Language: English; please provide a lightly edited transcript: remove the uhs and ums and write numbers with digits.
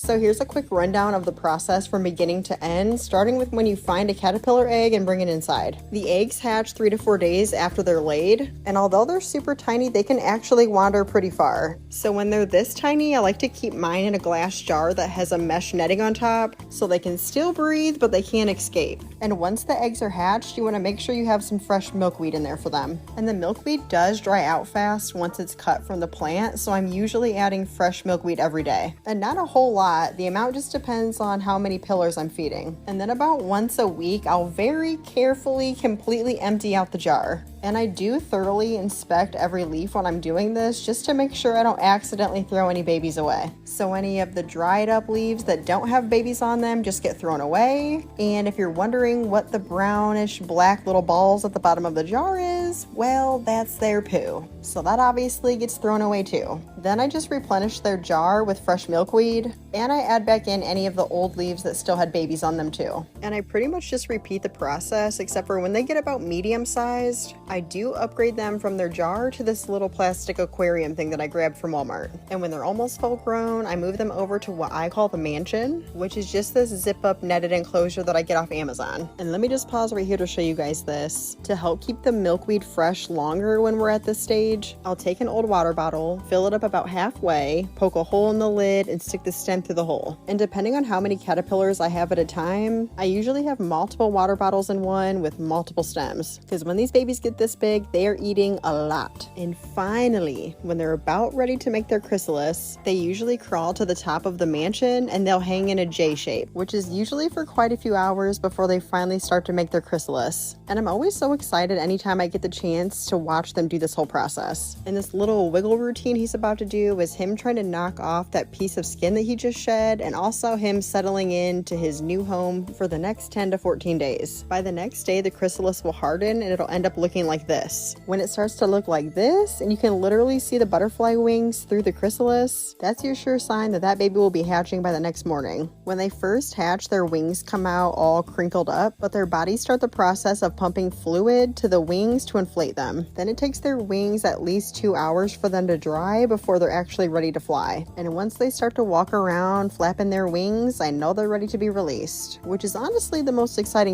So here's a quick rundown of the process from beginning to end, starting with when you find a caterpillar egg and bring it inside. The eggs hatch 3 to 4 days after they're laid, and although they're super tiny, they can actually wander pretty far. So when they're this tiny, I like to keep mine in a glass jar that has a mesh netting on top, so they can still breathe, but they can't escape. And once the eggs are hatched, you want to make sure you have some fresh milkweed in there for them. And the milkweed does dry out fast once it's cut from the plant, so I'm usually adding fresh milkweed every day. And not a whole lot, the amount just depends on how many pillars I'm feeding. And then about once a week, I'll very carefully completely empty out the jar. And I do thoroughly inspect every leaf when I'm doing this just to make sure I don't accidentally throw any babies away. So any of the dried up leaves that don't have babies on them just get thrown away. And if you're wondering what the brownish black little balls at the bottom of the jar is, well, that's their poo. So that obviously gets thrown away too. Then I just replenish their jar with fresh milkweed, and I add back in any of the old leaves that still had babies on them too. And I pretty much just repeat the process, except for when they get about medium sized, I do upgrade them from their jar to this little plastic aquarium thing that I grabbed from Walmart. And when they're almost full grown, I move them over to what I call the mansion, which is just this zip up netted enclosure that I get off Amazon. And let me just pause right here to show you guys this. To help keep the milkweed fresh longer when we're at this stage, I'll take an old water bottle, fill it up about halfway, poke a hole in the lid, and stick the stem through the hole. And depending on how many caterpillars I have at a time, I usually have multiple water bottles in one with multiple stems. Because when these babies get this big, they are eating a lot. And finally, when they're about ready to make their chrysalis, they usually crawl to the top of the mansion and they'll hang in a J shape, which is usually for quite a few hours before they finally start to make their chrysalis. And I'm always so excited anytime I get the chance to watch them do this whole process. And this little wiggle routine he's about to do is him trying to knock off that piece of skin that he just shed, and also him settling into his new home for the next 10 to 14 days. By the next day, the chrysalis will harden and it'll end up looking like this. When it starts to look like this, and you can literally see the butterfly wings through the chrysalis, that's your sure sign that that baby will be hatching by the next morning. When they first hatch, their wings come out all crinkled up, but their bodies start the process of pumping fluid to the wings to inflate them. Then it takes their wings at least 2 hours for them to dry before they're actually ready to fly. And once they start to walk around flapping their wings, I know they're ready to be released, which is honestly the most exciting